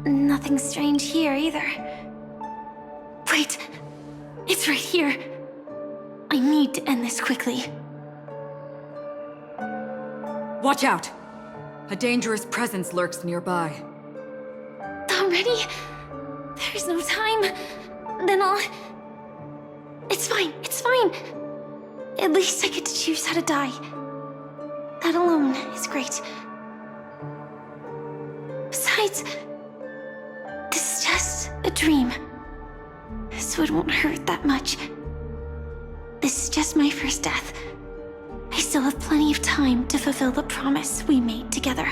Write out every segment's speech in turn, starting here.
Nothing strange here either. Wait! It's right here! I need to end this quickly. Watch out! A dangerous presence lurks nearby. Already? There's no time. Then I'll... It's fine, it's fine. At least I get to choose how to die. That alone is great. Besides, this is just a dream, so it won't hurt that much. This is just my first death. I still have plenty of time to fulfill the promise we made together.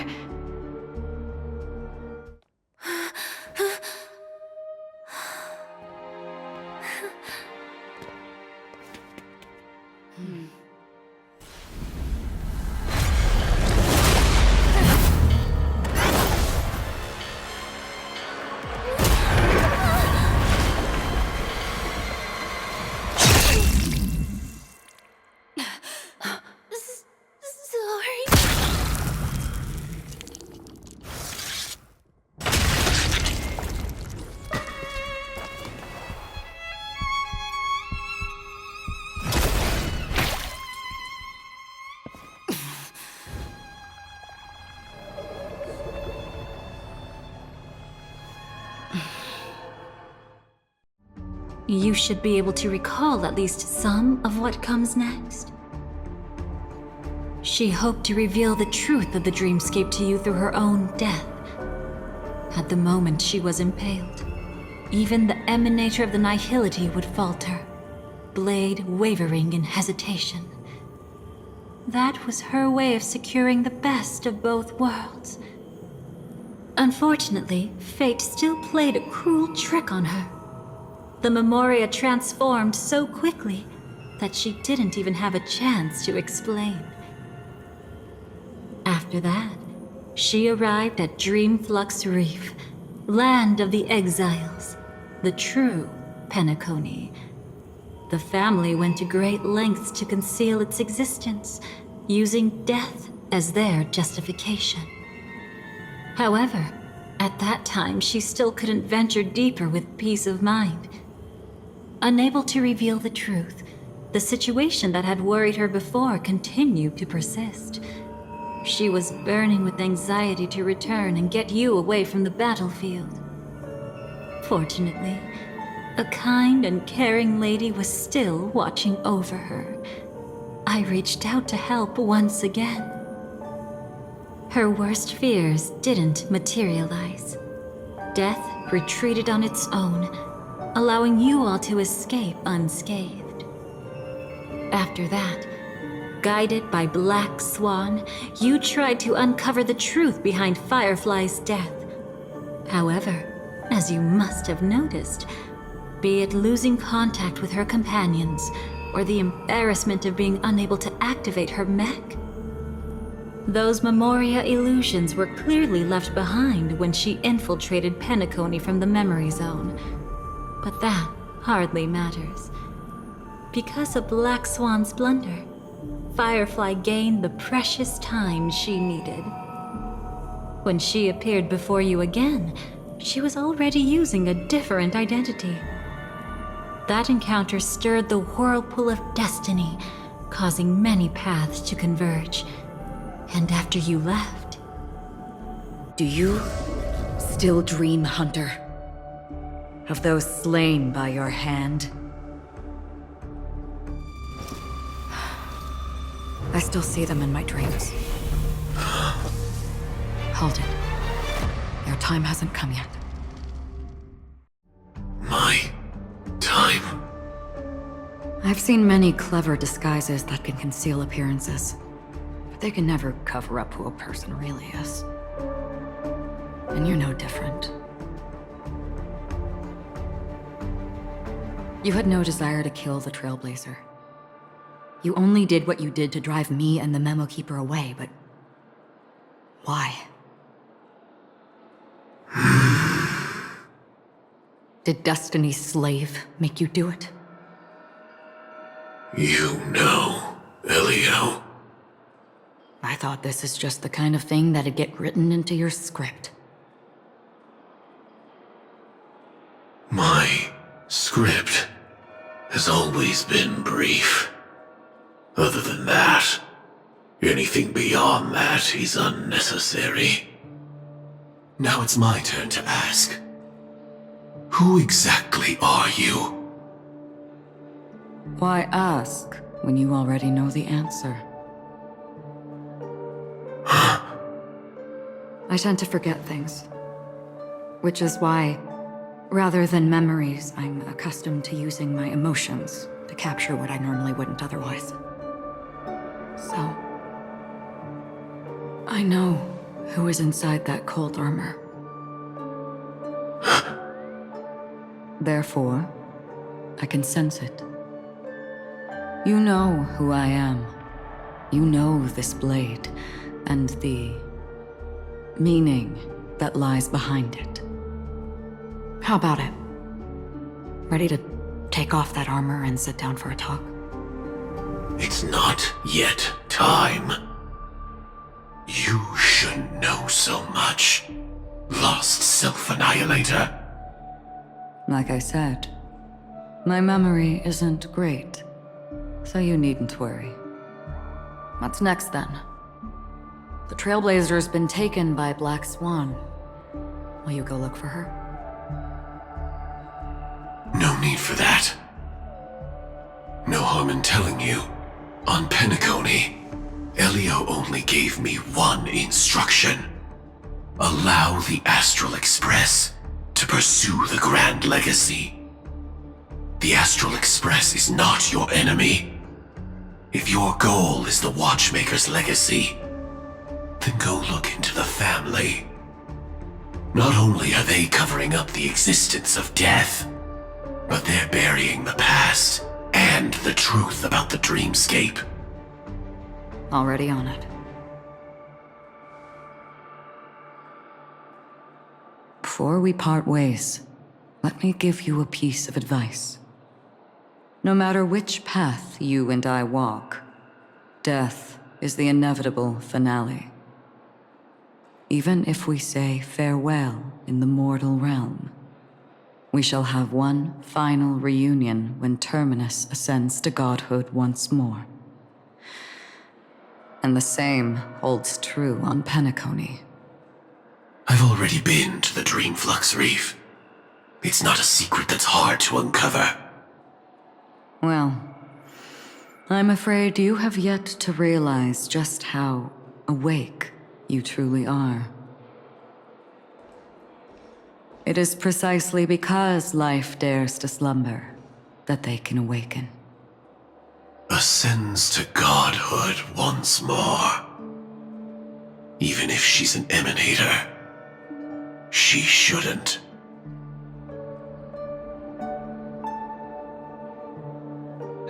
You should be able to recall at least some of what comes next. She hoped to reveal the truth of the dreamscape to you through her own death. At the moment she was impaled, even the emanator of the nihility would falter, blade wavering in hesitation. That was her way of securing the best of both worlds. Unfortunately, fate still played a cruel trick on her. The Memoria transformed so quickly that she didn't even have a chance to explain. After that, she arrived at Dreamflux Reef, land of the exiles, the true Penacony. The family went to great lengths to conceal its existence, using death as their justification. However, at that time she still couldn't venture deeper with peace of mind. Unable to reveal the truth, the situation that had worried her before continued to persist. She was burning with anxiety to return and get you away from the battlefield. Fortunately, a kind and caring lady was still watching over her. I reached out to help once again. Her worst fears didn't materialize. Death retreated on its own, allowing you all to escape unscathed. After that, guided by Black Swan, you tried to uncover the truth behind Firefly's death. However, as you must have noticed, be it losing contact with her companions, or the embarrassment of being unable to activate her mech, those Memoria illusions were clearly left behind when she infiltrated Penacony from the memory zone. But that hardly matters. Because of Black Swan's blunder, Firefly gained the precious time she needed. When she appeared before you again, she was already using a different identity. That encounter stirred the whirlpool of destiny, causing many paths to converge. And after you left... Do you still dream, Hunter? Of those slain by your hand? I still see them in my dreams. Hold it. Your time hasn't come yet. My time? I've seen many clever disguises that can conceal appearances, but they can never cover up who a person really is. And you're no different. You had no desire to kill the Trailblazer. You only did what you did to drive me and the Memo Keeper away, but... why? Did Destiny's slave make you do it? You know, Elio. I thought this is just the kind of thing that'd get written into your script. My script has always been brief. Other than that, anything beyond that is unnecessary. Now it's my turn to ask. Who exactly are you? Why ask when you already know the answer? I tend to forget things. Which is why, rather than memories, I'm accustomed to using my emotions to capture what I normally wouldn't otherwise. So, I know who is inside that cold armor. Therefore, I can sense it. You know who I am. You know this blade, and the meaning that lies behind it. How about it? Ready to take off that armor and sit down for a talk? It's not yet time. You shouldn't know so much, lost self-annihilator. Like I said, my memory isn't great, so you needn't worry. What's next then? The Trailblazer's been taken by Black Swan. Will you go look for her? No need for that. No harm in telling you. On Penacony, Elio only gave me one instruction. Allow the Astral Express to pursue the Grand Legacy. The Astral Express is not your enemy. If your goal is the Watchmaker's legacy, then go look into the family. Not only are they covering up the existence of death, but they're burying the past and the truth about the dreamscape. Already on it. Before we part ways, let me give you a piece of advice. No matter which path you and I walk, death is the inevitable finale. Even if we say farewell in the mortal realm, we shall have one final reunion when Terminus ascends to godhood once more. And the same holds true on Penacony. I've already been to the Dreamflux Reef. It's not a secret that's hard to uncover. Well, I'm afraid you have yet to realize just how awake you truly are. It is precisely because life dares to slumber that they can awaken. Ascends to godhood once more. Even if she's an emanator, she shouldn't.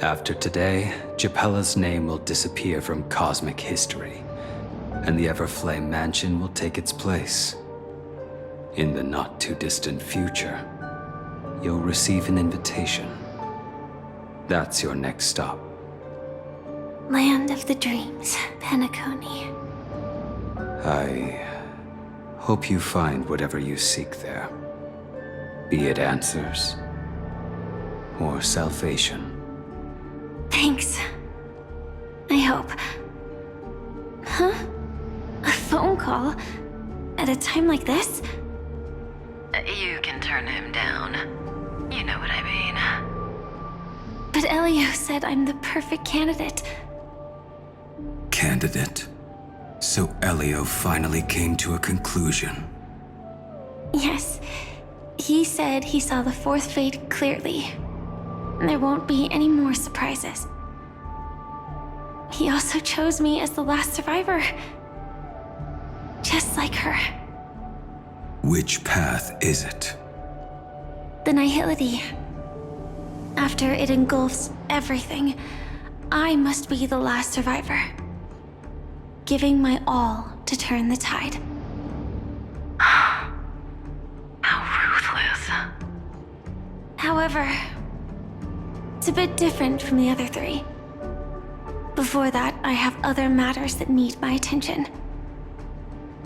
After today, Japella's name will disappear from cosmic history, and the Everflame Mansion will take its place. In the not-too-distant future, you'll receive an invitation. That's your next stop. Land of the Dreams, Penacony. I hope you find whatever you seek there. Be it answers or salvation. Thanks. I hope. Huh? A phone call? At a time like this? You can turn him down. You know what I mean. But Elio said I'm the perfect candidate. Candidate? So Elio finally came to a conclusion. Yes. He said he saw the fourth fate clearly. There won't be any more surprises. He also chose me as the last survivor. Just like her. Which path is it? The Nihility. After it engulfs everything, I must be the last survivor. Giving my all to turn the tide. How ruthless. However, it's a bit different from the other three. before that, I have other matters that need my attention.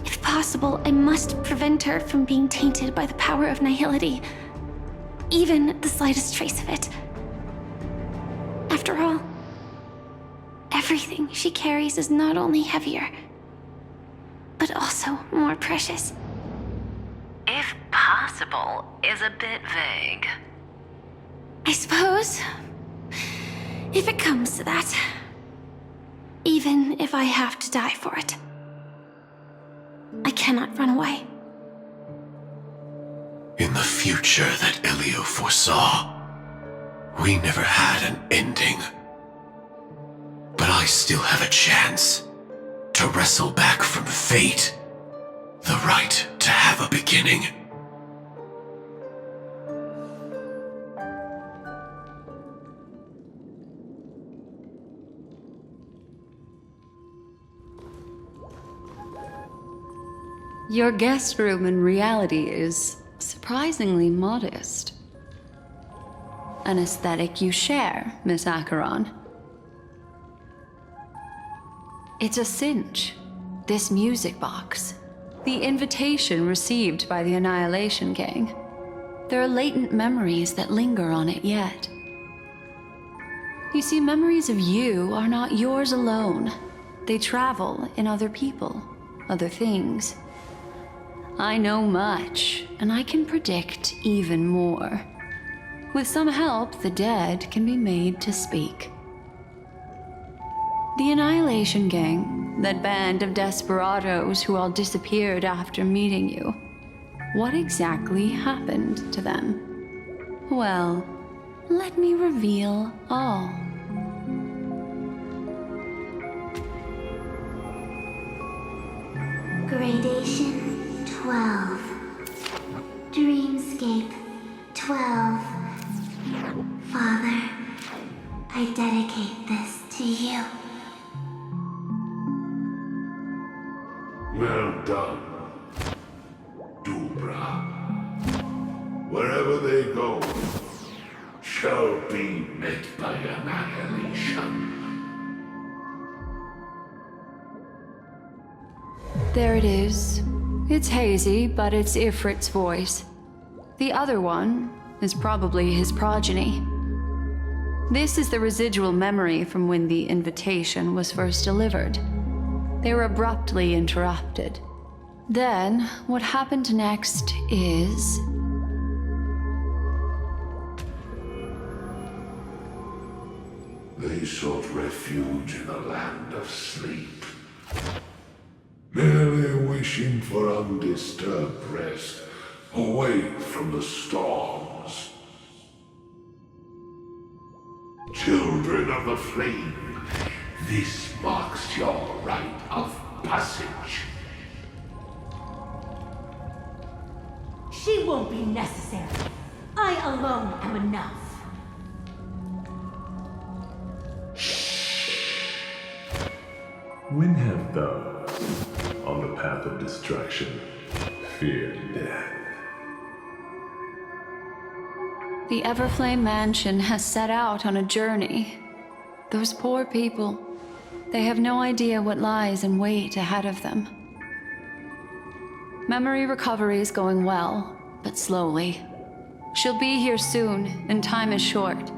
If possible, I must prevent her from being tainted by the power of nihility, even the slightest trace of it. After all, everything she carries is not only heavier, but also more precious. If possible is a bit vague. I suppose, if it comes to that, even if I have to die for it, I cannot run away. In the future that Elio foresaw, we never had an ending. But I still have a chance to wrestle back from fate the right to have a beginning. Your guest room in reality is surprisingly modest. An aesthetic you share, Miss Acheron. It's a cinch. This music box. The invitation received by the Annihilation Gang. There are latent memories that linger on it yet. You see, memories of you are not yours alone. They travel in other people, other things. I know much, and I can predict even more. With some help, the dead can be made to speak. The Annihilation Gang, that band of desperados who all disappeared after meeting you. What exactly happened to them? Well, let me reveal all. Gradation 12. Dreamscape 12. Father, I dedicate this to you. Well done, Dubra. Wherever they go, shall be met by annihilation. There it is. It's hazy, but it's Ifrit's voice. The other one is probably his progeny. This is the residual memory from when the invitation was first delivered. They were abruptly interrupted. Then, what happened next is... They sought refuge in a land of sleep, merely wishing for undisturbed rest, away from the storms. Children of the flame, this marks your rite of passage. She won't be necessary. I alone am enough. When have those on the path of destruction feared death? The Everflame Mansion has set out on a journey. Those poor people, they have no idea what lies in wait ahead of them. Memory recovery is going well, but slowly. She'll be here soon, and time is short.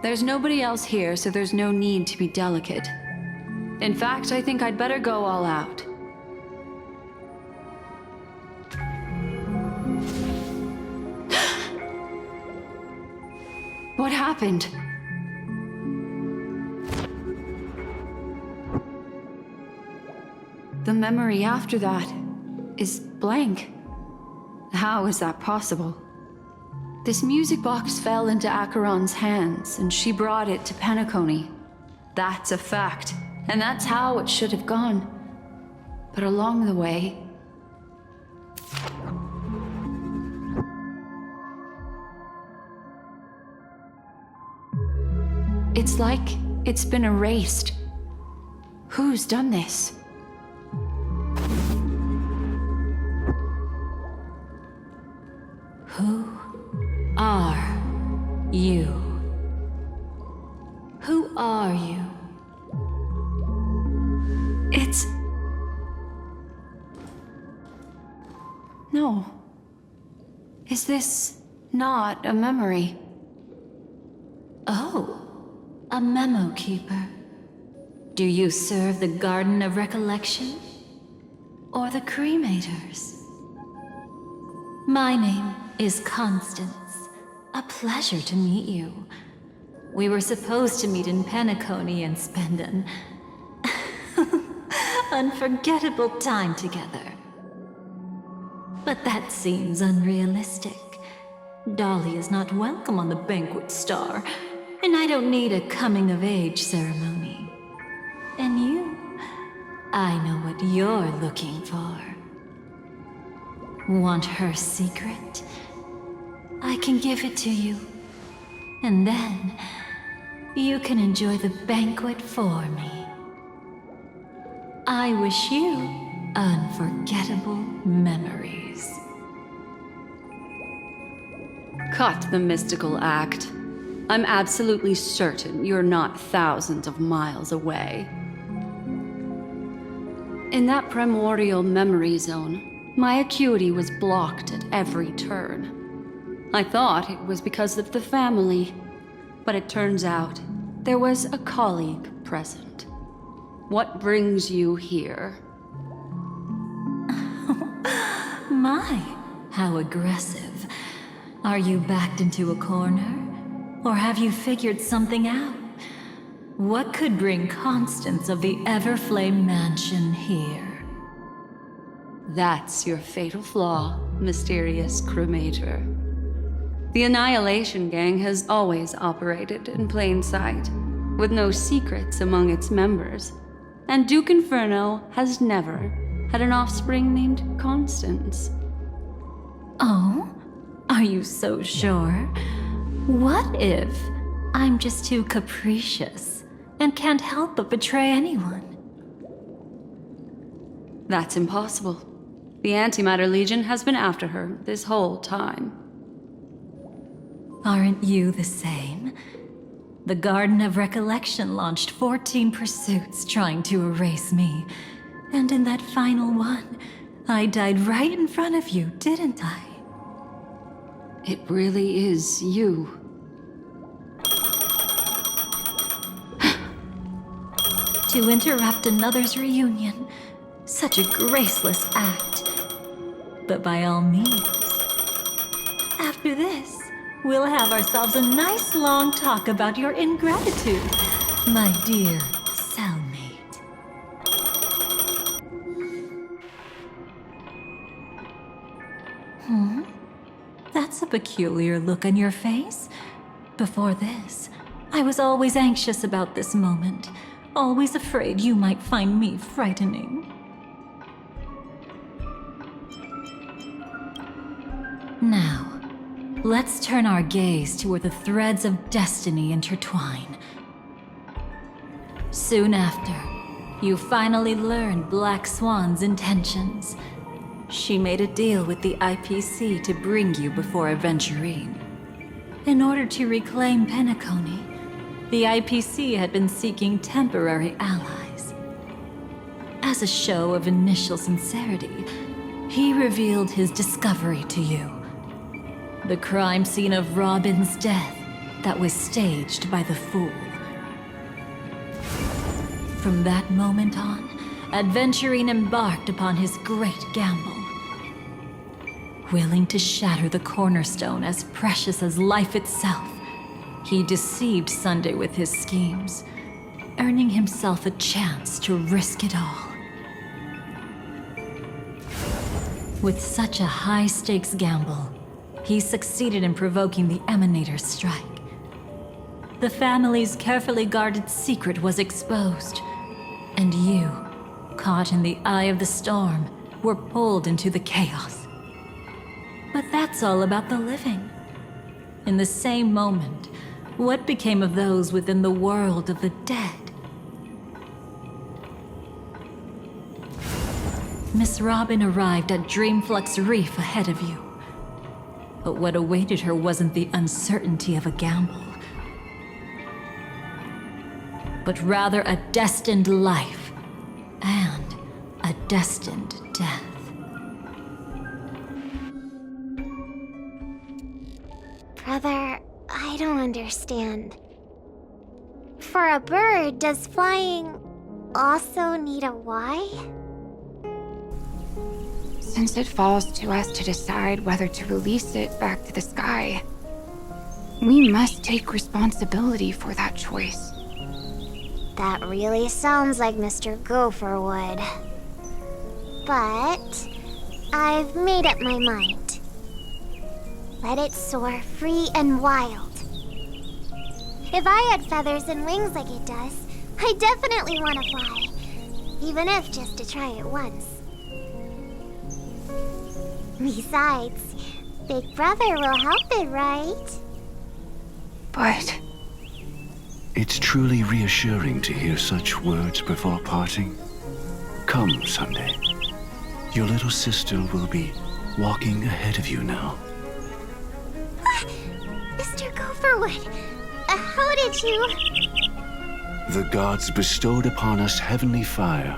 There's nobody else here, so there's no need to be delicate. In fact, I think I'd better go all out. What happened? The memory after that is blank. How is that possible? This music box fell into Acheron's hands, and she brought it to Penacony. That's a fact, and that's how it should have gone. But along the way... it's like it's been erased. Who's done this? Who are you? Who are you? No. Is this not a memory? Oh, a memo keeper. Do you serve the Garden of Recollection? Or the Cremators? My name is Constance. A pleasure to meet you. We were supposed to meet in Penacony and spend an unforgettable time together. But that seems unrealistic. Dahlia is not welcome on the banquet star, and I don't need a coming-of-age ceremony. And you, I know what you're looking for. Want her secret? I can give it to you. And then, you can enjoy the banquet for me. I wish you unforgettable memories. Cut the mystical act. I'm absolutely certain you're not thousands of miles away. In that primordial memory zone, my acuity was blocked at every turn. I thought it was because of the family, but it turns out there was a colleague present. What brings you here? My, how aggressive. Are you backed into a corner? Or have you figured something out? What could bring Constance of the Everflame Mansion here? That's your fatal flaw, mysterious cremator. The Annihilation Gang has always operated in plain sight, with no secrets among its members. And Duke Inferno has never had an offspring named Constance. Oh? Are you so sure? What if I'm just too capricious and can't help but betray anyone? That's impossible. The Antimatter Legion has been after her this whole time. Aren't you the same? The Garden of Recollection launched 14 pursuits trying to erase me. And in that final one, I died right in front of you, didn't I? It really is you. To interrupt another's reunion. Such a graceless act. But by all means. After this, we'll have ourselves a nice long talk about your ingratitude, my dear cellmate. That's a peculiar look on your face. Before this, I was always anxious about this moment, always afraid you might find me frightening. Now, let's turn our gaze to where the threads of destiny intertwine. Soon after, you finally learned Black Swan's intentions. She made a deal with the IPC to bring you before Aventurine. In order to reclaim Penacony, the IPC had been seeking temporary allies. As a show of initial sincerity, he revealed his discovery to you. The crime scene of Robin's death that was staged by the Fool. From that moment on, Aventurine embarked upon his great gamble. Willing to shatter the cornerstone as precious as life itself, he deceived Sunday with his schemes, earning himself a chance to risk it all. With such a high-stakes gamble, he succeeded in provoking the Emanator's strike. The family's carefully guarded secret was exposed, and you, caught in the eye of the storm, were pulled into the chaos. But that's all about the living. In the same moment, what became of those within the world of the dead? Miss Robin arrived at Dreamflux Reef ahead of you. But what awaited her wasn't the uncertainty of a gamble, but rather a destined life and a destined death. Brother, I don't understand. For a bird, does flying also need a why? Since it falls to us to decide whether to release it back to the sky, we must take responsibility for that choice. That really sounds like Mr. Gopher would. But I've made up my mind. Let it soar free and wild. If I had feathers and wings like it does, I definitely want to fly. Even if just to try it once. Besides, Big Brother will help it, right? But it's truly reassuring to hear such words before parting. Come, Sunday. Your little sister will be walking ahead of you now. Mr. Gopherwood, how did you... The gods bestowed upon us heavenly fire,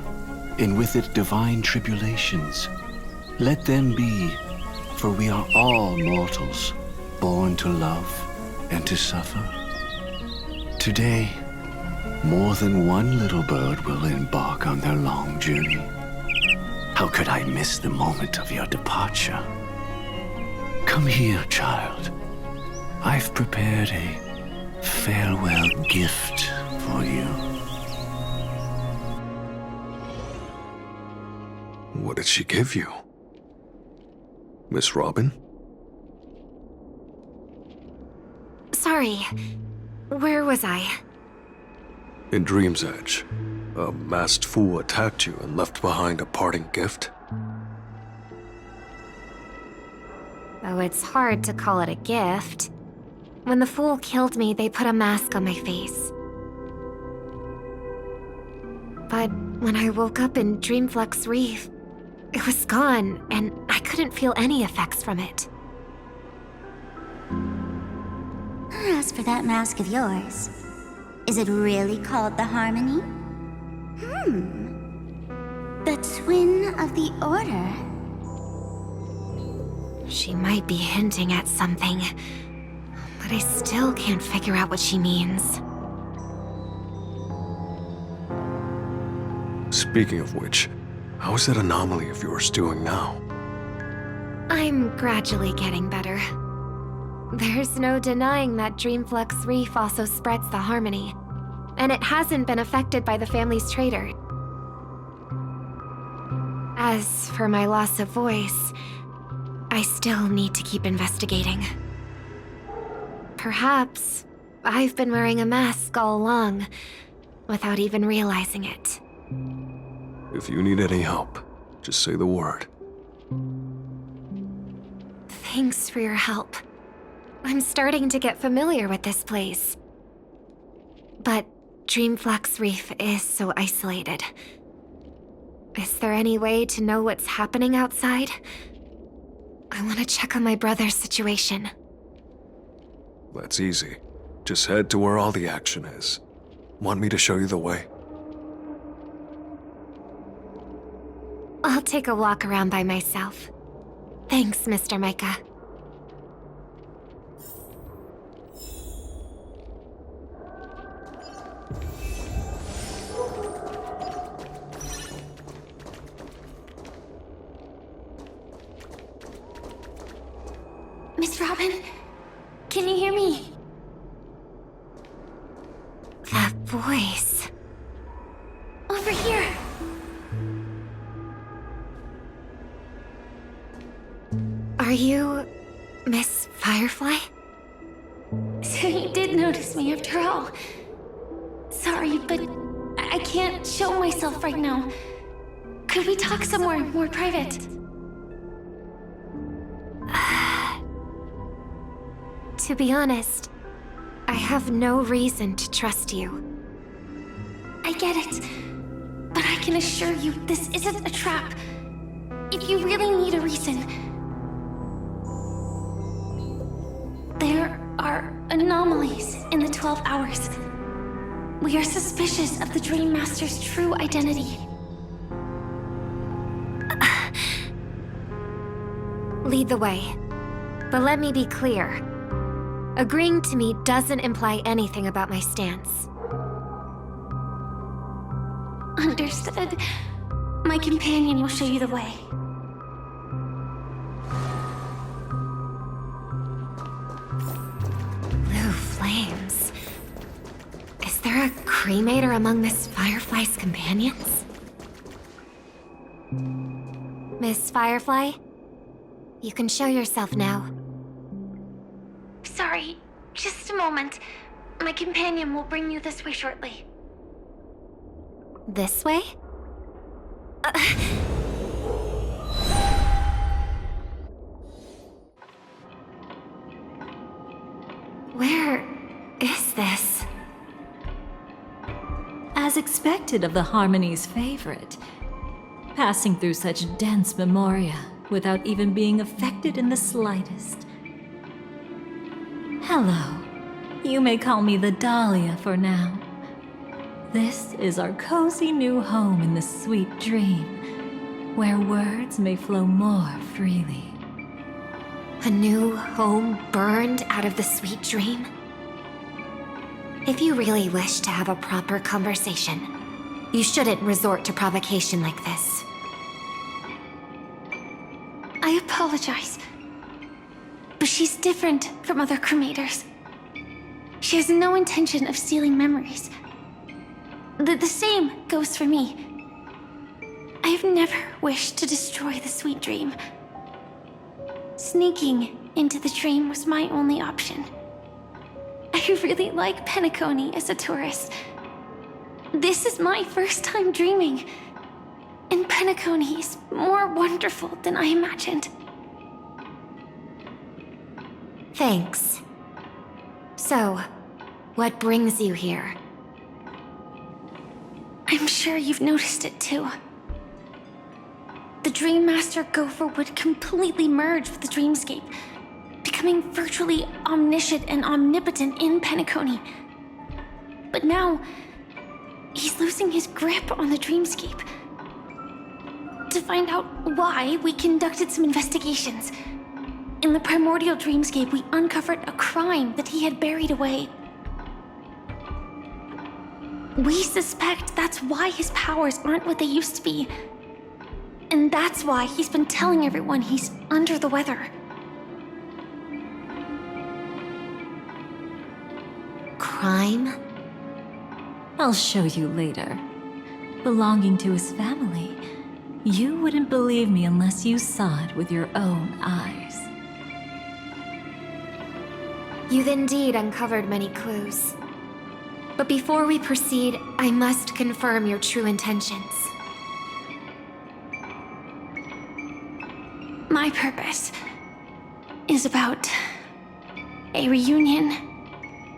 and with it divine tribulations. Let them be, for we are all mortals, born to love and to suffer. Today, more than one little bird will embark on their long journey. How could I miss the moment of your departure? Come here, child. I've prepared a farewell gift for you. What did she give you? Miss Robin? Sorry, where was I? In Dream's Edge, a masked fool attacked you and left behind a parting gift. Oh, it's hard to call it a gift. When the fool killed me, they put a mask on my face. But when I woke up in Dreamflux Reef, it was gone, and I couldn't feel any effects from it. As for that mask of yours, is it really called the Harmony? The Twin of the Order? She might be hinting at something, but I still can't figure out what she means. Speaking of which, how is that anomaly of yours doing now? I'm gradually getting better. There's no denying that Dreamflux Reef also spreads the Harmony, and it hasn't been affected by the family's traitor. As for my loss of voice, I still need to keep investigating. Perhaps I've been wearing a mask all along, without even realizing it. If you need any help, just say the word. Thanks for your help. I'm starting to get familiar with this place. But Dreamflux Reef is so isolated. Is there any way to know what's happening outside? I want to check on my brother's situation. That's easy. Just head to where all the action is. Want me to show you the way? I'll take a walk around by myself. Thanks, Mr. Micah. Miss Robin, can you hear me? That voice. Over here. Are you Miss Firefly? So you did notice me after all. Sorry, but I can't show myself right now. Could we talk somewhere more private? To be honest, I have no reason to trust you. I get it, but I can assure you this isn't a trap. If you really need a reason, there are anomalies in the 12 hours. We are suspicious of the Dream Master's true identity. Lead the way. But let me be clear. Agreeing to meet doesn't imply anything about my stance. Understood. My companion will show you the way. Blue flames. Is there a cremator among Miss Firefly's companions? Miss Firefly? You can show yourself now. Sorry, just a moment. My companion will bring you this way shortly. This way? Where is this? As expected of the Harmony's favorite, passing through such dense memoria without even being affected in the slightest. Hello. You may call me the Dahlia for now. This is our cozy new home in the sweet dream, where words may flow more freely. A new home burned out of the sweet dream? If you really wish to have a proper conversation, you shouldn't resort to provocation like this. I apologize. But she's different from other cremators. She has no intention of stealing memories. The same goes for me. I have never wished to destroy the sweet dream. Sneaking into the dream was my only option. I really like Penacony as a tourist. This is my first time dreaming, and Penacony is more wonderful than I imagined. Thanks. So, what brings you here? I'm sure you've noticed it too. The Dream Master Gopher would completely merge with the dreamscape, becoming virtually omniscient and omnipotent in Penacony. But now, he's losing his grip on the dreamscape. To find out why, we conducted some investigations. In the primordial dreamscape, we uncovered a crime that he had buried away. We suspect that's why his powers aren't what they used to be. And that's why he's been telling everyone he's under the weather. Crime? I'll show you later. Belonging to his family, you wouldn't believe me unless you saw it with your own eyes. You've indeed uncovered many clues. But before we proceed, I must confirm your true intentions. My purpose is about a reunion,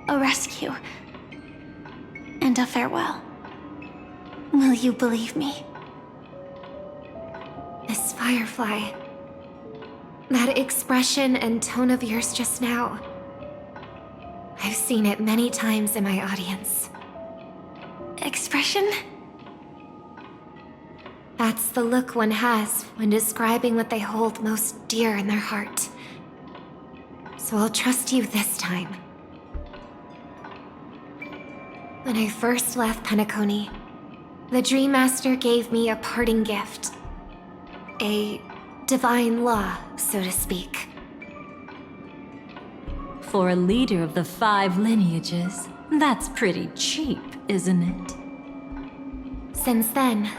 a rescue, and a farewell. Will you believe me? Miss Firefly, that expression and tone of yours just now, I've seen it many times in my audience. Expression? That's the look one has when describing what they hold most dear in their heart. So I'll trust you this time. When I first left Penacony, the Dream Master gave me a parting gift. A divine law, so to speak. For a leader of the 5 lineages, that's pretty cheap, isn't it? Since then,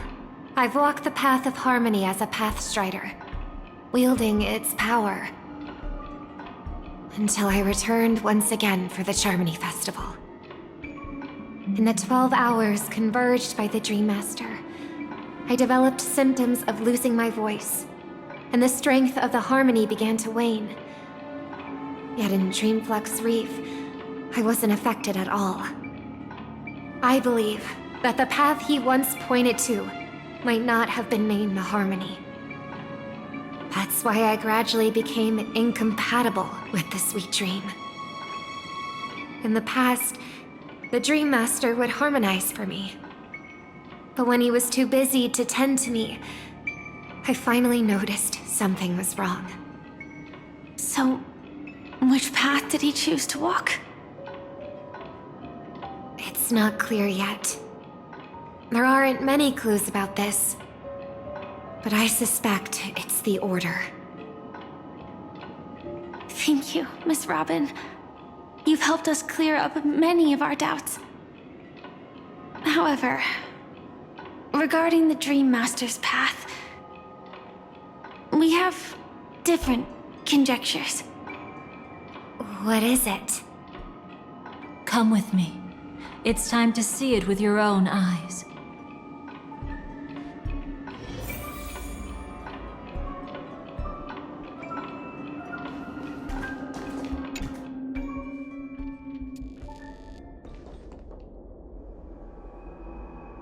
I've walked the path of harmony as a Pathstrider, wielding its power. Until I returned once again for the Charmony Festival. In the 12 hours converged by the Dream Master, I developed symptoms of losing my voice, and the strength of the harmony began to wane. Yet in Dreamflux Reef, I wasn't affected at all. I believe that the path he once pointed to might not have been named the Harmony. That's why I gradually became incompatible with the sweet dream. In the past, the Dream Master would harmonize for me. But when he was too busy to tend to me, I finally noticed something was wrong. So, Which path did he choose to walk? It's not clear yet. There aren't many clues about this, but I suspect it's the Order. Thank you, Miss Robin. You've helped us clear up many of our doubts. However, regarding the Dream Master's path, we have different conjectures. What is it? Come with me. It's time to see it with your own eyes.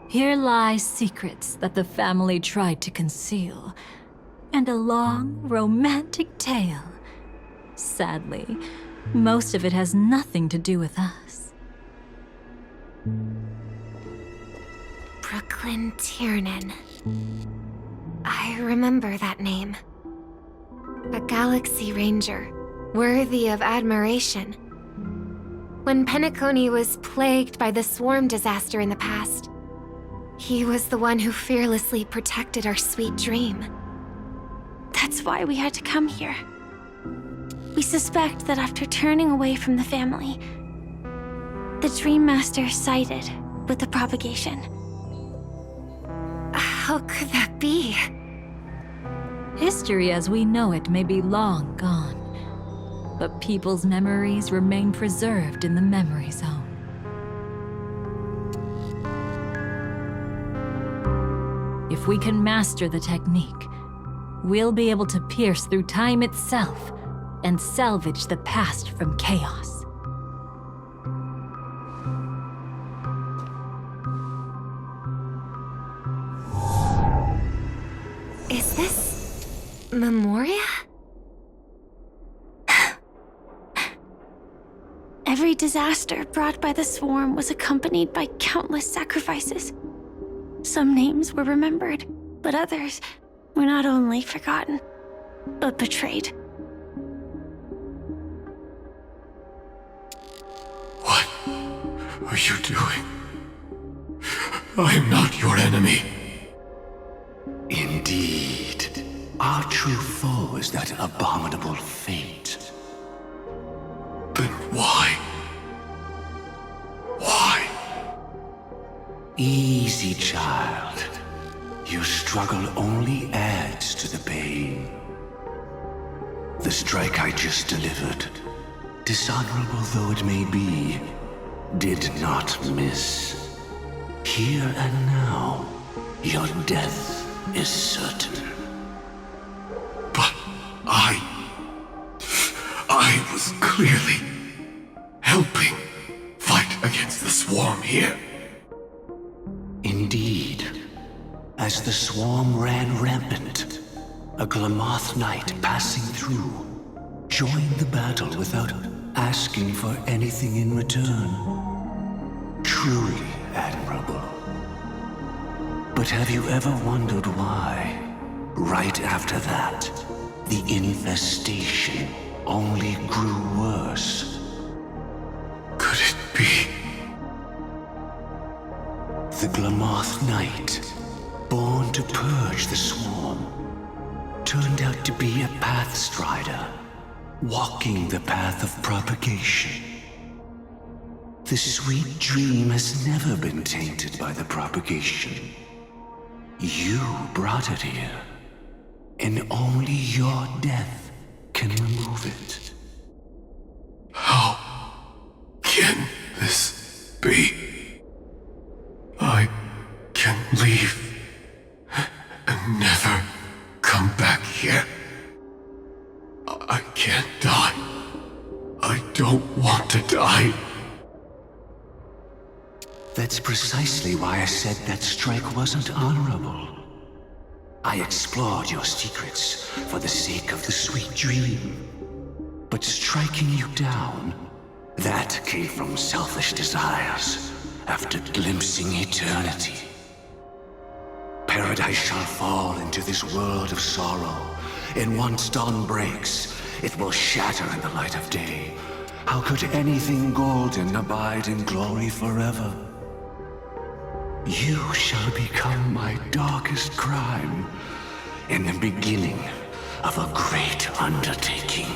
Here lie secrets that the family tried to conceal, and a long, romantic tale. Sadly, most of it has nothing to do with us. Brooklyn Tiernan. I remember that name. A Galaxy Ranger, worthy of admiration. When Penacony was plagued by the swarm disaster in the past, he was the one who fearlessly protected our sweet dream. That's why we had to come here. We suspect that after turning away from the family, the Dream Master sided with the propagation. How could that be? History as we know it may be long gone, but people's memories remain preserved in the memory zone. If we can master the technique, we'll be able to pierce through time itself and salvage the past from chaos. Is this Memoria? Every disaster brought by the swarm was accompanied by countless sacrifices. Some names were remembered, but others were not only forgotten, but betrayed. What are you doing? I am not your enemy. Indeed. Our true foe is that abominable fate. Then why? Why? Easy, child. Your struggle only adds to the pain. The strike I just delivered, dishonorable though it may be, did not miss. Here and now, your death is certain. But I was clearly helping fight against the swarm here. Indeed. As the swarm ran rampant, a Glamoth knight passing through joined the battle without asking for anything in return. Truly admirable. But have you ever wondered why, right after that, the infestation only grew worse? Could it be? The Glamoth Knight, born to purge the swarm, turned out to be a pathstrider, walking the path of propagation. The sweet dream has never been tainted by the propagation. You brought it here, and only your death can remove it. How can this be? I can leave and never come back here. I can't die. I don't want to die. That's precisely why I said that strike wasn't honorable. I explored your secrets for the sake of the sweet dream. But striking you down, that came from selfish desires after glimpsing eternity. Paradise shall fall into this world of sorrow, and once dawn breaks, it will shatter in the light of day. How could anything golden abide in glory forever? You shall become my darkest crime in the beginning of a great undertaking.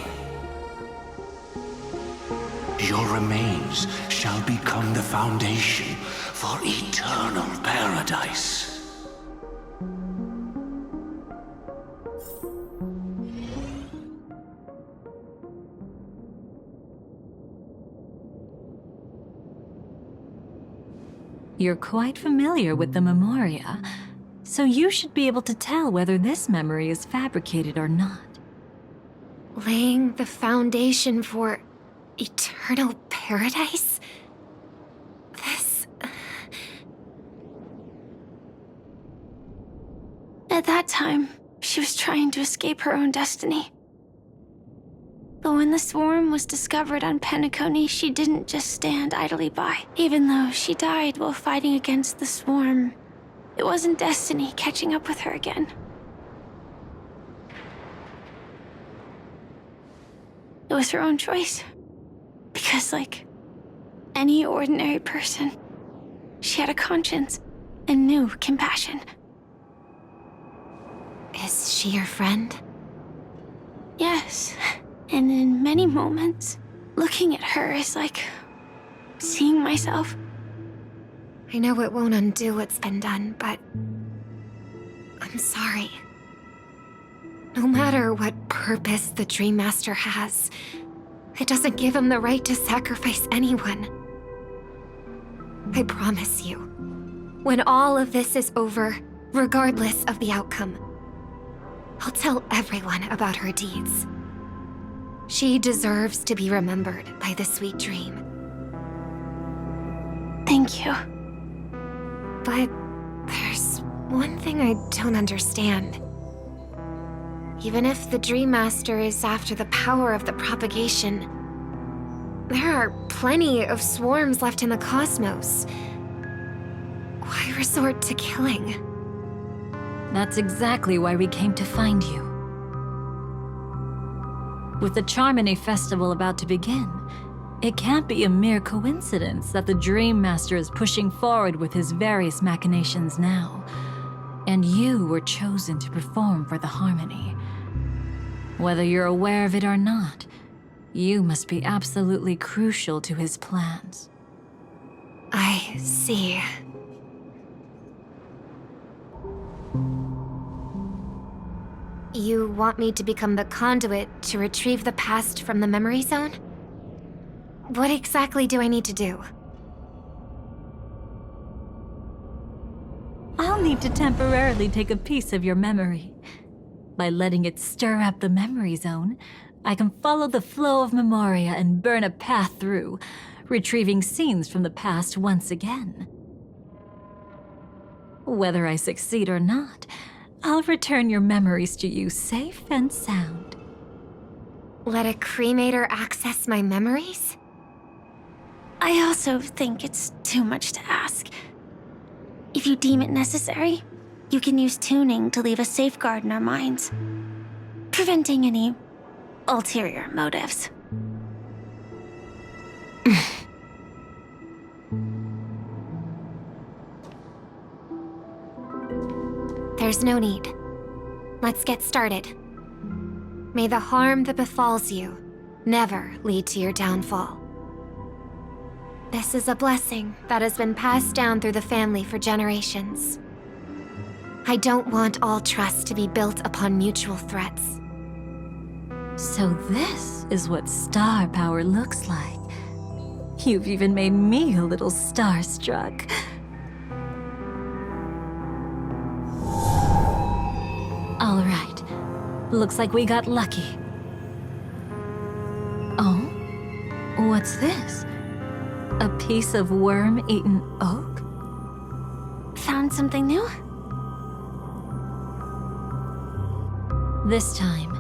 Your remains shall become the foundation for eternal paradise. You're quite familiar with the Memoria, so you should be able to tell whether this memory is fabricated or not. Laying the foundation for eternal paradise? This... At that time, she was trying to escape her own destiny. But when the swarm was discovered on Penacony, she didn't just stand idly by. Even though she died while fighting against the swarm, it wasn't destiny catching up with her again. It was her own choice. Because, like any ordinary person, she had a conscience and knew compassion. Is she your friend? Yes. And in many moments, looking at her is like seeing myself. I know it won't undo what's been done, but I'm sorry. No matter what purpose the Dream Master has, it doesn't give him the right to sacrifice anyone. I promise you, when all of this is over, regardless of the outcome, I'll tell everyone about her deeds. She deserves to be remembered by the sweet dream. Thank you. But there's one thing I don't understand. Even if the Dream Master is after the power of the propagation, there are plenty of swarms left in the cosmos. Why resort to killing? That's exactly why we came to find you. With the Charmony Festival about to begin, it can't be a mere coincidence that the Dream Master is pushing forward with his various machinations now. And you were chosen to perform for the Harmony. Whether you're aware of it or not, you must be absolutely crucial to his plans. I see. You want me to become the conduit to retrieve the past from the memory zone? What exactly do I need to do? I'll need to temporarily take a piece of your memory. By letting it stir up the memory zone, I can follow the flow of Memoria and burn a path through, retrieving scenes from the past once again. Whether I succeed or not, I'll return your memories to you safe and sound. Let a cremator access my memories? I also think it's too much to ask. If you deem it necessary, you can use tuning to leave a safeguard in our minds, preventing any ulterior motives. There's no need. Let's get started. May the harm that befalls you never lead to your downfall. This is a blessing that has been passed down through the family for generations. I don't want all trust to be built upon mutual threats. So this is what star power looks like. You've even made me a little starstruck. All right. Looks like we got lucky. Oh? What's this? A piece of worm-eaten oak? Found something new? This time,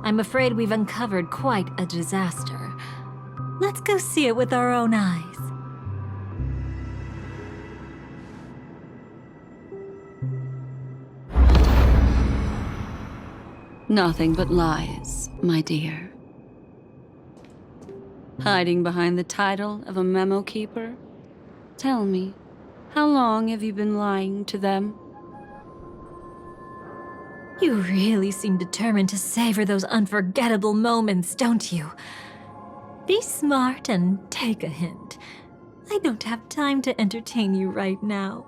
I'm afraid we've uncovered quite a disaster. Let's go see it with our own eyes. Nothing but lies, my dear. hiding behind the title of a memo keeper? Tell me, how long have you been lying to them? You really seem determined to savor those unforgettable moments, don't you? Be smart and take a hint. I don't have time to entertain you right now.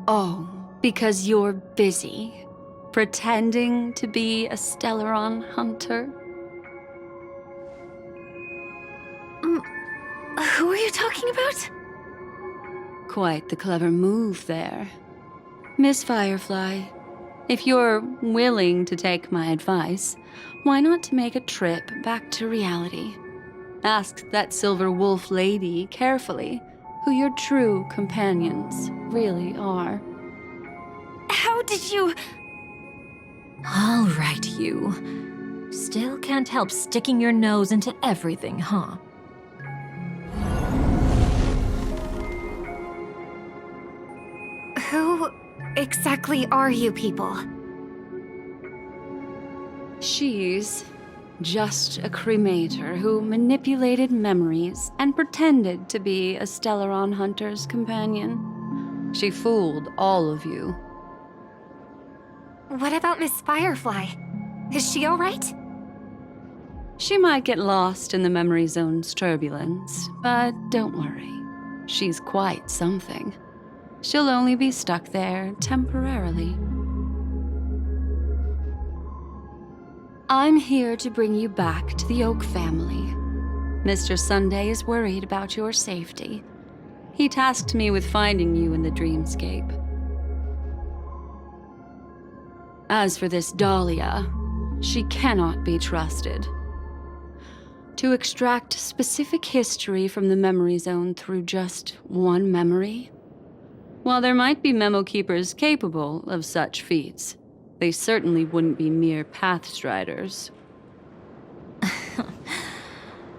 Oh, because you're busy, pretending to be a Stellaron hunter? Who are you talking about? Quite the clever move there. Miss Firefly, if you're willing to take my advice, why not make a trip back to reality? Ask that Silver Wolf lady carefully who your true companions really are. How did you... All right, you. Still can't help sticking your nose into everything, huh? Who exactly are you people? She's just a cremator who manipulated memories and pretended to be a Stellaron hunter's companion. She fooled all of you. What about Miss Firefly? Is she all right? She might get lost in the memory zone's turbulence, but don't worry. She's quite something. She'll only be stuck there temporarily. I'm here to bring you back to the Oak family. Mr. Sunday is worried about your safety. He tasked me with finding you in the dreamscape. As for this Dahlia, she cannot be trusted. To extract specific history from the memory zone through just one memory? While there might be memo keepers capable of such feats, they certainly wouldn't be mere pathstriders.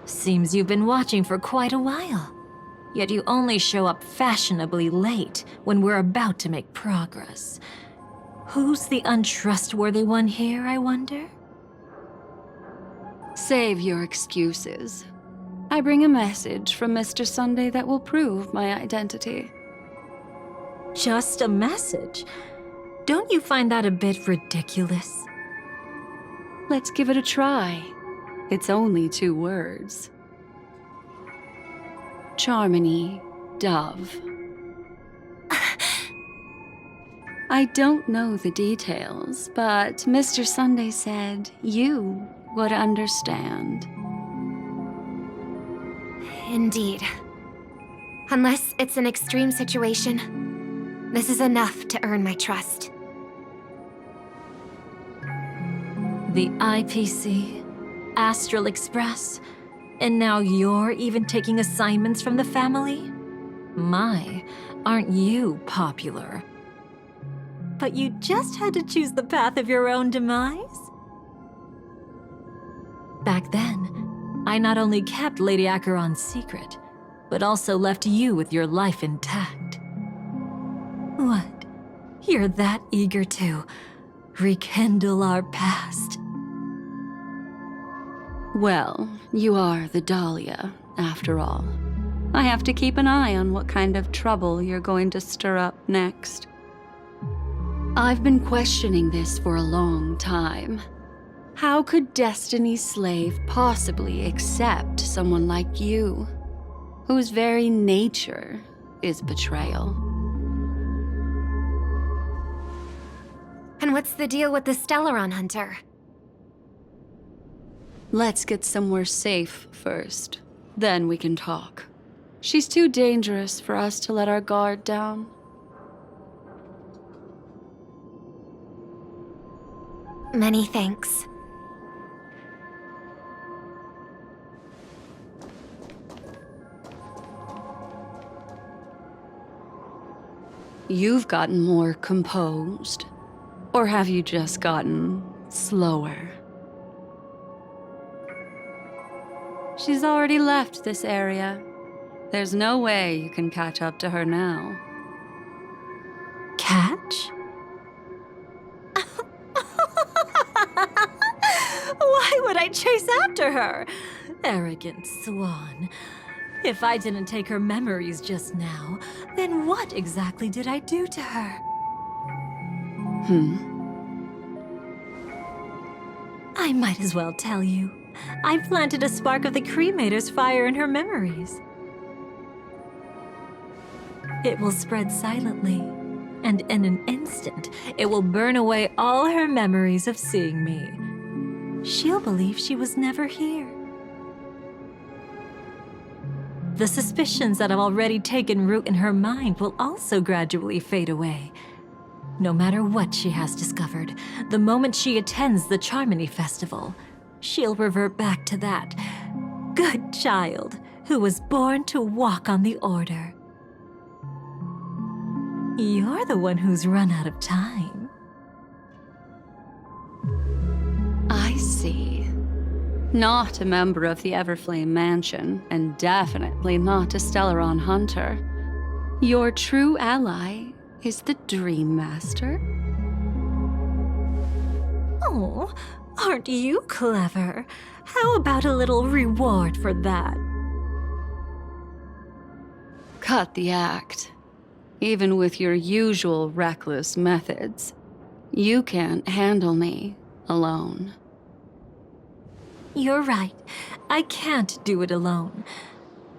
Seems you've been watching for quite a while. Yet you only show up fashionably late when we're about to make progress. Who's the untrustworthy one here, I wonder? Save your excuses. I bring a message from Mr. Sunday that will prove my identity. Just a message? Don't you find that a bit ridiculous? Let's give it a try. It's only 2 words. Charmony, Dove. I don't know the details, but Mr. Sunday said you would understand. Indeed. Unless it's an extreme situation, this is enough to earn my trust. The IPC, Astral Express, and now you're even taking assignments from the family? My, aren't you popular? But you just had to choose the path of your own demise? Back then, I not only kept Lady Acheron's secret, but also left you with your life intact. What? You're that eager to rekindle our past? Well, you are the Dahlia, after all. I have to keep an eye on what kind of trouble you're going to stir up next. I've been questioning this for a long time. How could Destiny's slave possibly accept someone like you, whose very nature is betrayal? And what's the deal with the Stellaron hunter? Let's get somewhere safe first. Then we can talk. She's too dangerous for us to let our guard down. Many thanks. You've gotten more composed. Or have you just gotten slower? She's already left this area. There's no way you can catch up to her now. Catch? Why would I chase after her? Arrogant swan. If I didn't take her memories just now, then what exactly did I do to her? I might as well tell you. I planted a spark of the cremator's fire in her memories. It will spread silently, and in an instant, it will burn away all her memories of seeing me. She'll believe she was never here. The suspicions that have already taken root in her mind will also gradually fade away. No matter what she has discovered, the moment she attends the Charmony Festival, she'll revert back to that good child who was born to walk on the Order. You're the one who's run out of time. I see. Not a member of the Everflame Mansion, and definitely not a Stellaron hunter. Your true ally is the Dream Master? Oh, aren't you clever? How about a little reward for that? Cut the act. Even with your usual reckless methods, you can't handle me alone. You're right. I can't do it alone.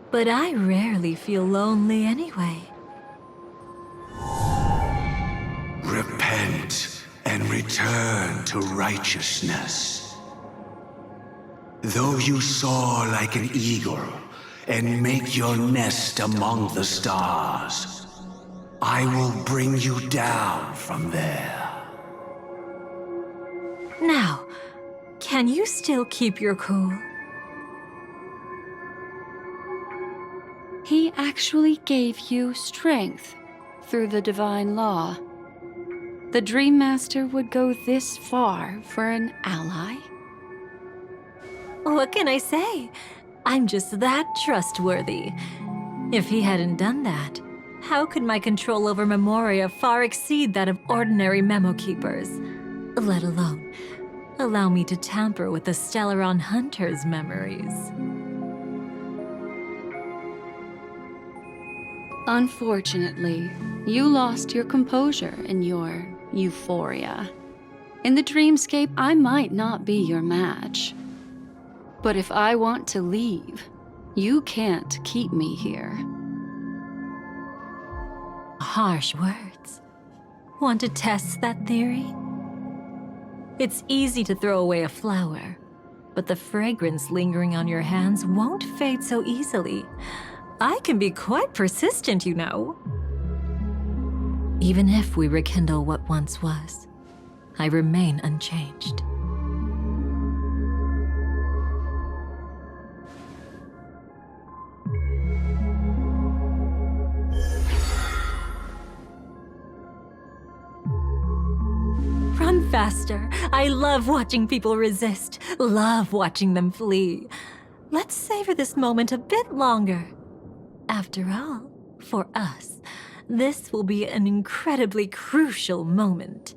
But I rarely feel lonely anyway. Repent and return to righteousness. Though you soar like an eagle and make your nest among the stars, I will bring you down from there. Now, can you still keep your cool? He actually gave you strength through the divine law. The Dream Master would go this far for an ally? What can I say? I'm just that trustworthy. If he hadn't done that, how could my control over Memoria far exceed that of ordinary memo keepers? Let alone allow me to tamper with the Stellaron Hunter's memories. Unfortunately, you lost your composure in your euphoria. In the dreamscape, I might not be your match. But if I want to leave, you can't keep me here. Harsh words. Want to test that theory? It's easy to throw away a flower, but the fragrance lingering on your hands won't fade so easily. I can be quite persistent, you know. Even if we rekindle what once was, I remain unchanged. Run faster. I love watching people resist, love watching them flee. Let's savor this moment a bit longer. After all, for us, this will be an incredibly crucial moment.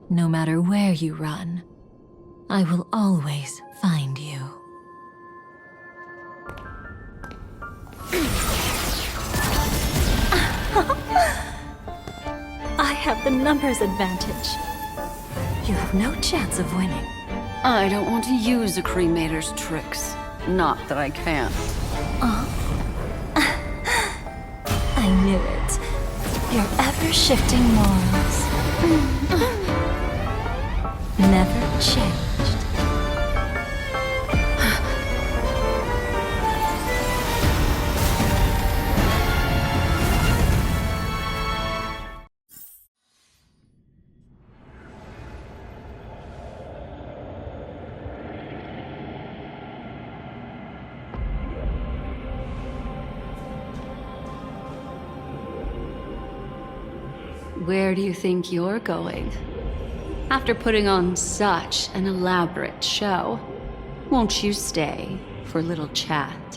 No matter where you run, I will always find you. I have the numbers advantage. You have no chance of winning. I don't want to use the cremator's tricks. Not that I can't. I knew it. Your ever-shifting morals. Never changed. Where do you think you're going? After putting on such an elaborate show, won't you stay for a little chat?